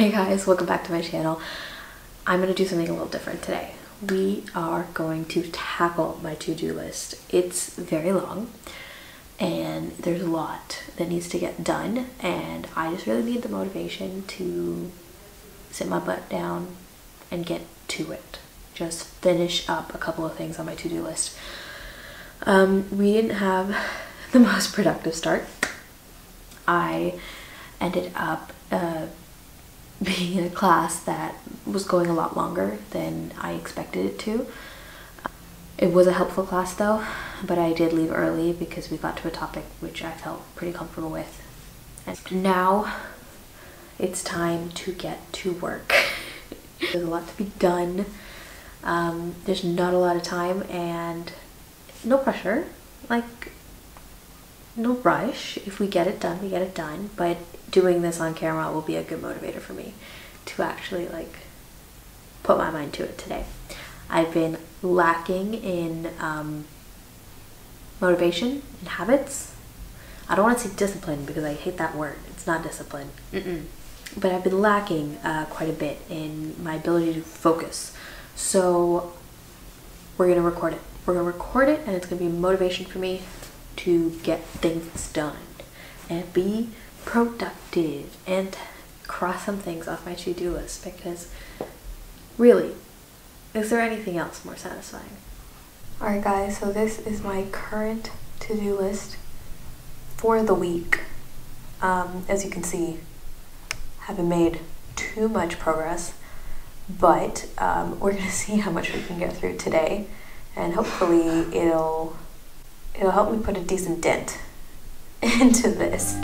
Hey guys, welcome back to my channel. I'm going to do something a little different today. We are going to tackle my to-do list. It's very long and there's a lot that needs to get done, and I just really need the motivation to sit my butt down and get to it. Just finish up a couple of things on my to-do list. We didn't have the most productive start. I ended up being in a class that was going a lot longer than I expected it to. It was a helpful class though, but I did leave early because we got to a topic which I felt pretty comfortable with. And now it's time to get to work. There's a lot to be done. There's not a lot of time and no pressure, like no rush. If we get it done, we get it done, but doing this on camera will be a good motivator for me to actually like put my mind to it today. I've been lacking in motivation and habits. I don't want to say discipline because I hate that word. It's not discipline. But I've been lacking quite a bit in my ability to focus. So we're gonna record it. We're gonna record it, and it's gonna be motivation for me to get things done and be productive and cross some things off my to-do list, because really, is there anything else more satisfying? Alright guys, so this is my current to-do list for the week. As you can see, haven't made too much progress, but we're gonna see how much we can get through today, and hopefully it'll help me put a decent dent into this.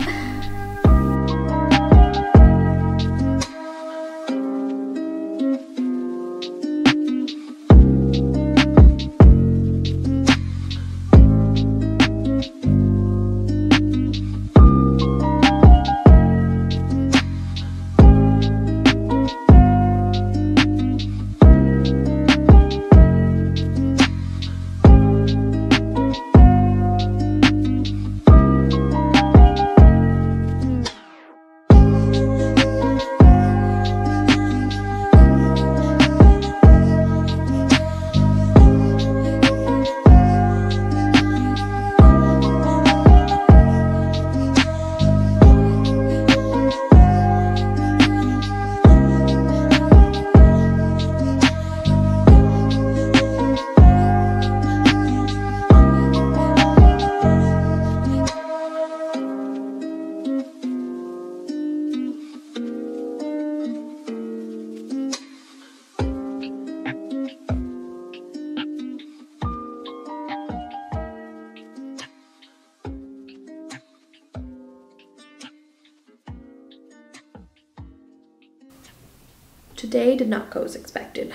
Today did not go as expected.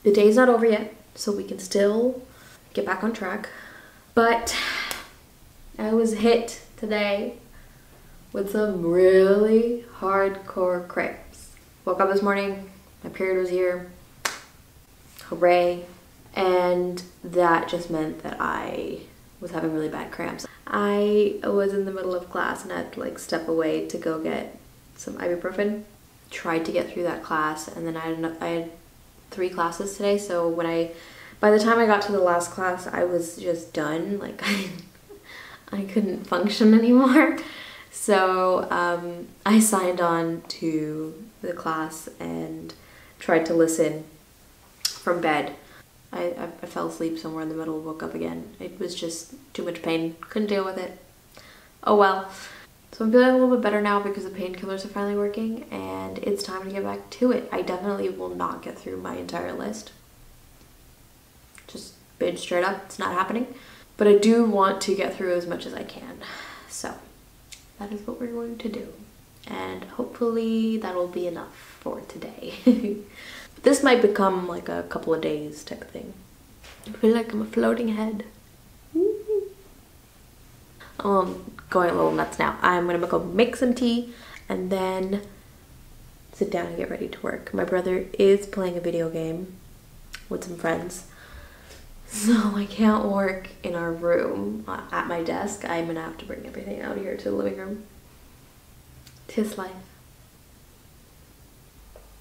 The day's not over yet, so we can still get back on track. But I was hit today with some really hardcore cramps. Woke up this morning, my period was here. Hooray. And that just meant that I was having really bad cramps. I was in the middle of class and I had to like step away to go get some ibuprofen. Tried to get through that class, and then I had 3 classes today, so by the time I got to the last class I was just done. Like I couldn't function anymore. So I signed on to the class and tried to listen from bed. I fell asleep somewhere in the middle, woke up again. It was just too much pain, couldn't deal with it. Oh well. So I'm feeling a little bit better now because the painkillers are finally working, and it's time to get back to it. I definitely will not get through my entire list. Just binge straight up, it's not happening. But I do want to get through as much as I can. So that is what we're going to do. And hopefully that'll be enough for today. This might become like a couple of days type of thing. I feel like I'm a floating head. Going a little nuts now. I'm gonna go make some tea and then sit down and get ready to work. My brother is playing a video game with some friends, so I can't work in our room at my desk. I'm gonna have to bring everything out here to the living room. 'Tis life.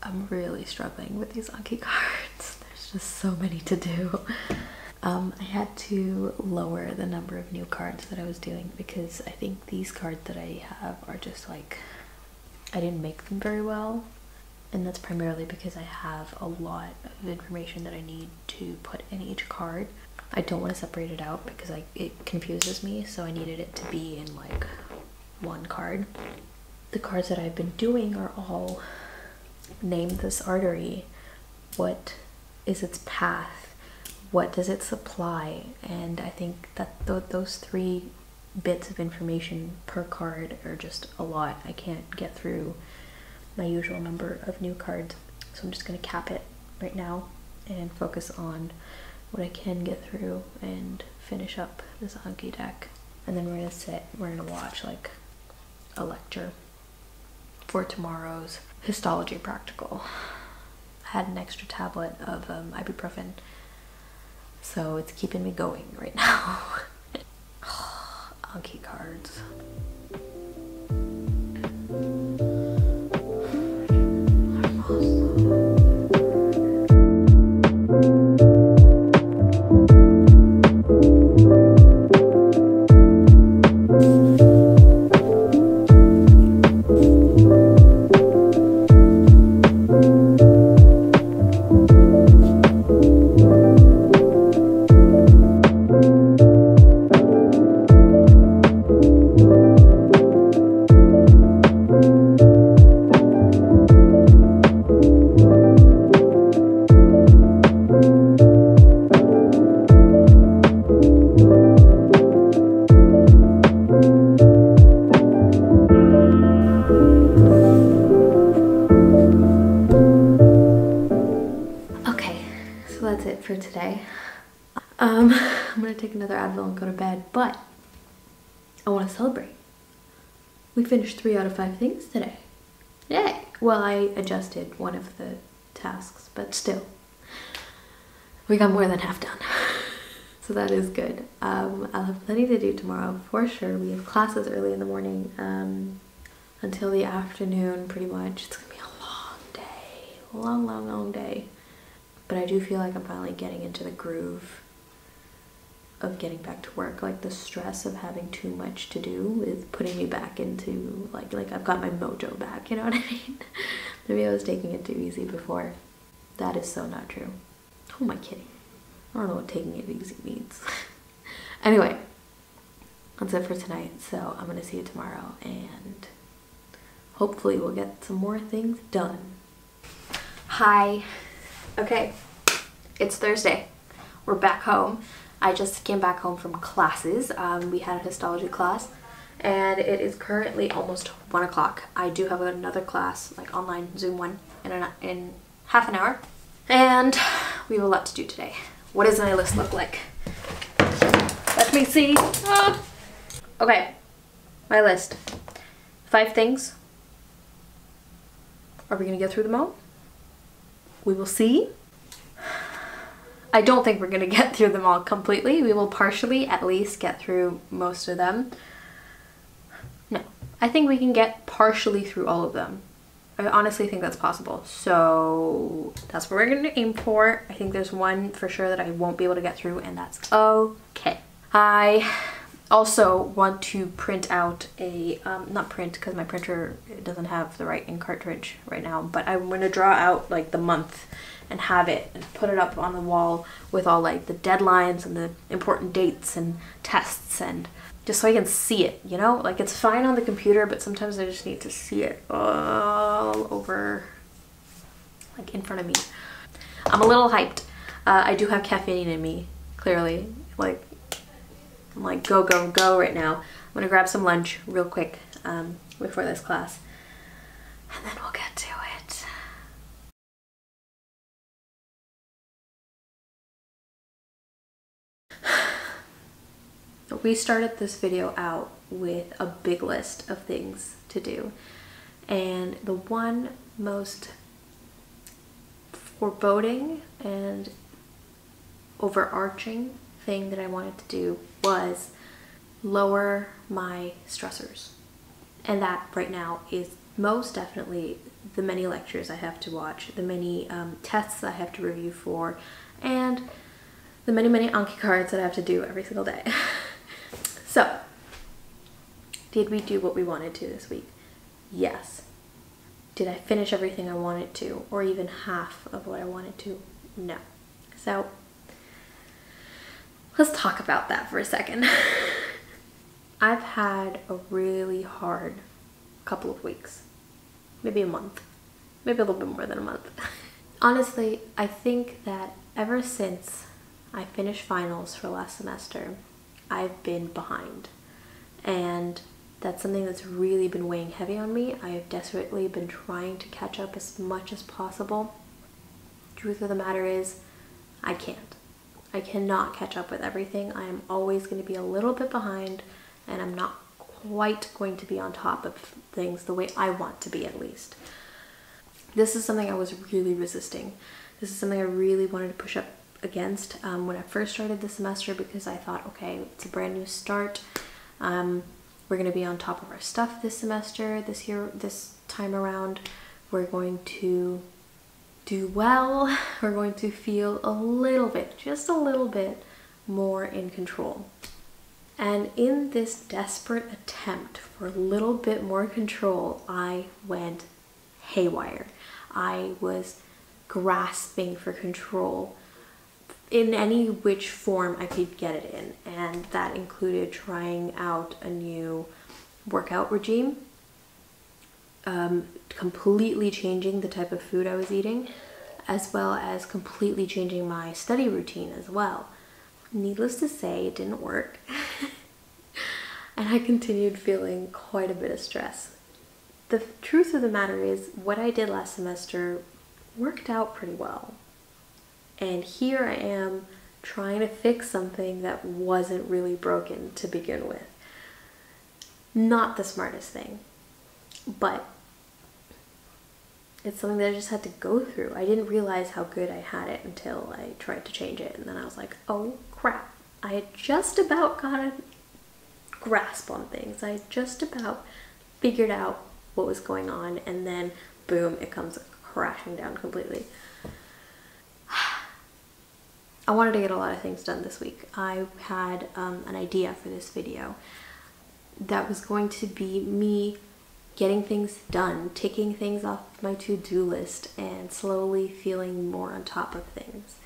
I'm really struggling with these Anki cards. There's just so many to do. I had to lower the number of new cards that I was doing because I think these cards that I have are just like, I didn't make them very well. And that's primarily because I have a lot of information that I need to put in each card. I don't want to separate it out because it confuses me, so I needed it to be in like one card. The cards that I've been doing are all name this artery, what is its path, what does it supply, and I think that those 3 bits of information per card are just a lot. I can't get through my usual number of new cards, so I'm just going to cap it right now and focus on what I can get through and finish up this Anki deck. And then we're going to sit, we're going to watch like a lecture for tomorrow's histology practical. I had an extra tablet of ibuprofen, so it's keeping me going right now. Anki cards. For today. I'm gonna take another Advil and go to bed, but I want to celebrate. We finished 3 out of 5 things today. Yay! Well, I adjusted one of the tasks, but still, we got more than half done. So that is good. I'll have plenty to do tomorrow for sure. We have classes early in the morning until the afternoon, pretty much. It's gonna be a long day, long day. But I do feel like I'm finally getting into the groove of getting back to work. Like the stress of having too much to do is putting me back into like I've got my mojo back, you know what I mean? Maybe I was taking it too easy before. That is so not true. Who am I kidding? I don't know what taking it easy means. Anyway, that's it for tonight. So I'm gonna see you tomorrow and hopefully we'll get some more things done. Hi. Okay, it's Thursday. We're back home. I just came back home from classes. We had a histology class and it is currently almost 1 o'clock. I do have another class, like online Zoom one, in half an hour. And we have a lot to do today. What does my list look like? Let me see. Okay, my list. 5 things. Are we gonna get through them all? We will see. I don't think we're gonna get through them all completely. We will partially at least get through most of them. No, I think we can get partially through all of them. I honestly think that's possible. So that's what we're gonna aim for. I think there's one for sure that I won't be able to get through, and that's okay. I also want to print out a, not print because my printer doesn't have the right ink cartridge right now, but I'm going to draw out like the month and have it and put it up on the wall with all like the deadlines and the important dates and tests, and just so I can see it, you know? Like it's fine on the computer, but sometimes I just need to see it all over, like in front of me. I'm a little hyped. I do have caffeine in me, clearly. Like, I'm like go, go, go right now. I'm gonna grab some lunch real quick before this class, and then we'll get to it. We started this video out with a big list of things to do, and the one most foreboding and overarching thing that I wanted to do was lower my stressors. And that right now is most definitely the many lectures I have to watch, the many tests I have to review for, and the many Anki cards that I have to do every single day. So, did we do what we wanted to this week? Yes. Did I finish everything I wanted to, or even half of what I wanted to? No. So, let's talk about that for a second. I've had a really hard couple of weeks, maybe a month, maybe a little bit more than a month. Honestly, I think that ever since I finished finals for last semester, I've been behind, and that's something that's really been weighing heavy on me. I have desperately been trying to catch up as much as possible. Truth of the matter is, I can't. I cannot catch up with everything. I am always going to be a little bit behind, and I'm not quite going to be on top of things the way I want to be, at least. This is something I was really resisting. This is something I really wanted to push up against when I first started the semester, because I thought, okay, it's a brand new start. We're going to be on top of our stuff this semester, this time around. We're going to do well. We're going to feel a little bit, just a little bit more in control. And in this desperate attempt for a little bit more control, I went haywire. I was grasping for control in any which form I could get it in, and that included trying out a new workout regime, completely changing the type of food I was eating, as well as completely changing my study routine as well. Needless to say, it didn't work. And I continued feeling quite a bit of stress. The truth of the matter is, what I did last semester worked out pretty well. And here I am trying to fix something that wasn't really broken to begin with. Not the smartest thing, but it's something that I just had to go through. I didn't realize how good I had it until I tried to change it, and then I was like, oh crap, I had just about got a grasp on things. I had just about figured out what was going on, and then boom, it comes crashing down completely. I wanted to get a lot of things done this week. I had an idea for this video that was going to be me getting things done, ticking things off my to-do list, and slowly feeling more on top of things.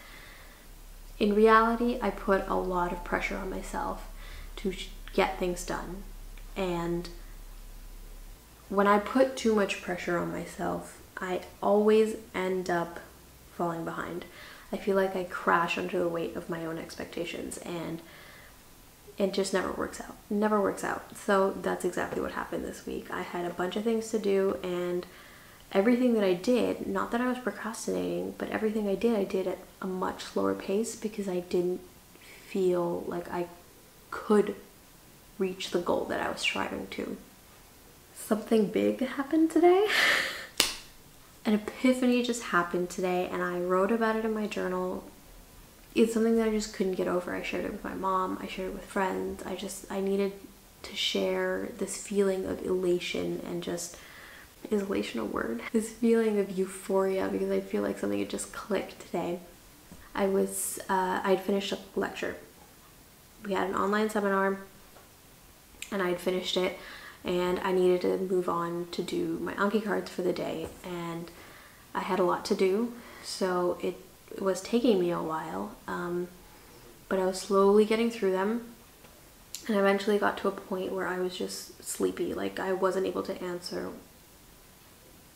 In reality, I put a lot of pressure on myself to get things done, and when I put too much pressure on myself, I always end up falling behind. I feel like I crash under the weight of my own expectations, and it just never works out. Never works out. So that's exactly what happened this week. I had a bunch of things to do, and everything that I did, not that I was procrastinating, but everything I did at a much slower pace, because I didn't feel like I could reach the goal that I was striving to. Something big happened today. An epiphany just happened today, and I wrote about it in my journal. It's something that I just couldn't get over. I shared it with my mom, I shared it with friends. I needed to share this feeling of elation, and just, is elation a word? This feeling of euphoria, because I feel like something had just clicked today. I'd finished a lecture. We had an online seminar, and I'd finished it, and I needed to move on to do my Anki cards for the day, and I had a lot to do, so it was taking me a while, but I was slowly getting through them, and I eventually got to a point where I was just sleepy. Like, I wasn't able to answer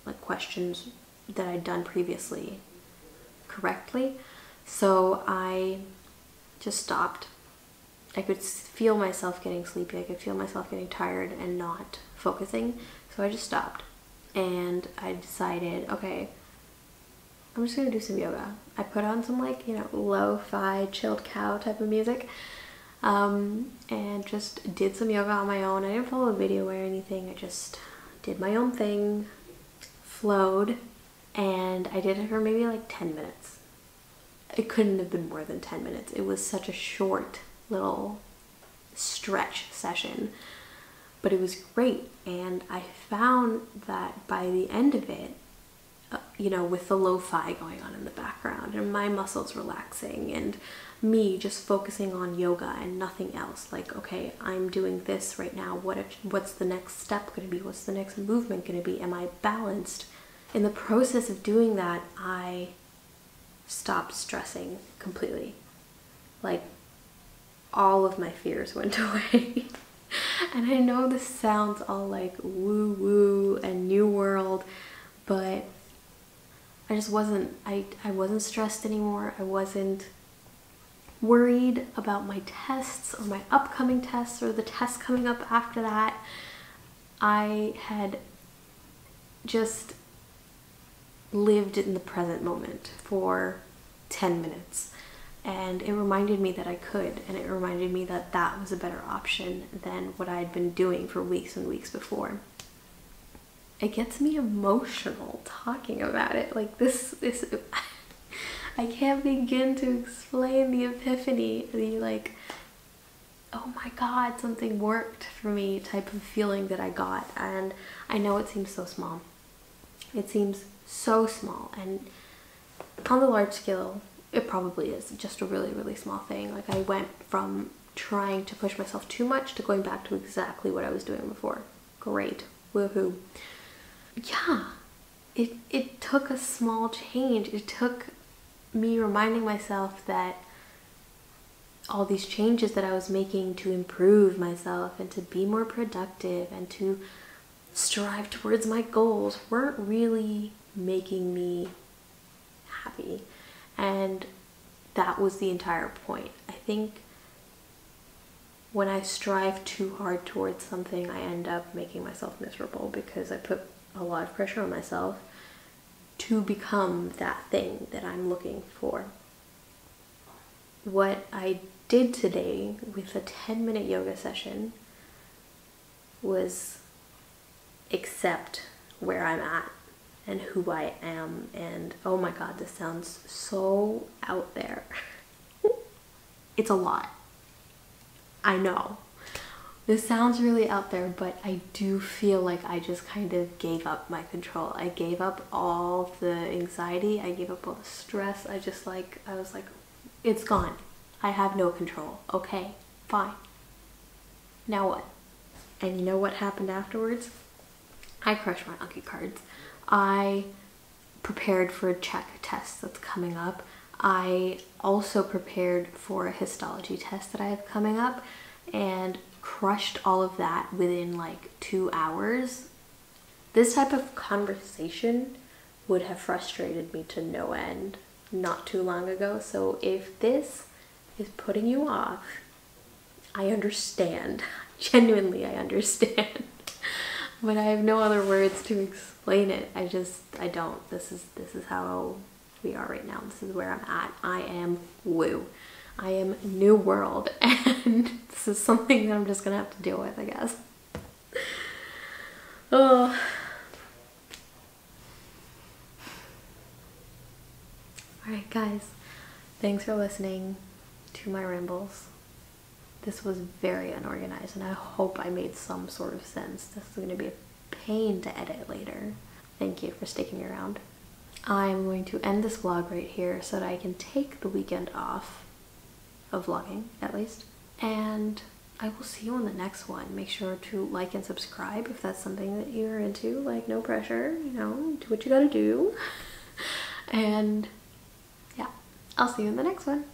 like questions that I'd done previously correctly, so I just stopped. I could feel myself getting sleepy. I could feel myself getting tired and not focusing. So I just stopped, and I decided, okay, I'm just gonna do some yoga. I put on some, like, you know, lo-fi chilled cow type of music, and just did some yoga on my own. I didn't follow a video or anything. I just did my own thing, flowed, and I did it for maybe like 10 minutes. It couldn't have been more than 10 minutes. It was such a short little stretch session, but it was great, and I found that by the end of it, you know, with the lo-fi going on in the background and my muscles relaxing and me just focusing on yoga and nothing else. Like, okay, I'm doing this right now. What's the next step going to be? What's the next movement going to be? Am I balanced? In the process of doing that, I stopped stressing completely. Like, all of my fears went away. And I know this sounds all like woo woo and new world, but I just wasn't, I wasn't stressed anymore. I wasn't worried about my tests or my upcoming tests or the tests coming up after that. I had just lived in the present moment for 10 minutes. And it reminded me that I could, and it reminded me that that was a better option than what I had been doing for weeks and weeks before. It gets me emotional talking about it. Like, this is, I can't begin to explain the epiphany, the like, oh my God, something worked for me type of feeling that I got. And I know it seems so small. It seems so small, and on the large scale, it probably is just a really, really small thing. Like, I went from trying to push myself too much to going back to exactly what I was doing before. Great. Woohoo. Yeah. It took a small change. It took me reminding myself that all these changes that I was making to improve myself and to be more productive and to strive towards my goals weren't really making me happy. And that was the entire point. I think when I strive too hard towards something, I end up making myself miserable because I put a lot of pressure on myself to become that thing that I'm looking for. What I did today with a 10-minute yoga session was accept where I'm at and who I am. And oh my God, this sounds so out there. It's a lot. I know. This sounds really out there, but I do feel like I just kind of gave up my control. I gave up all the anxiety. I gave up all the stress. I was like, it's gone. I have no control. Okay, fine. Now what? And you know what happened afterwards? I crushed my lucky cards. I prepared for a check test that's coming up. I also prepared for a histology test that I have coming up and crushed all of that within like 2 hours. This type of conversation would have frustrated me to no end not too long ago. So if this is putting you off, I understand. Genuinely, I understand. But I have no other words to explain it. I don't. This is how we are right now. This is where I'm at. I am woo. I am new world, and this is something that I'm just gonna have to deal with, I guess. Oh. Alright guys, thanks for listening to my rambles. This was very unorganized, and I hope I made some sort of sense. This is going to be a pain to edit later. Thank you for sticking around. I'm going to end this vlog right here so that I can take the weekend off of vlogging, at least. And I will see you on the next one. Make sure to like and subscribe if that's something that you're into. Like, no pressure, you know, do what you gotta do. And yeah, I'll see you in the next one.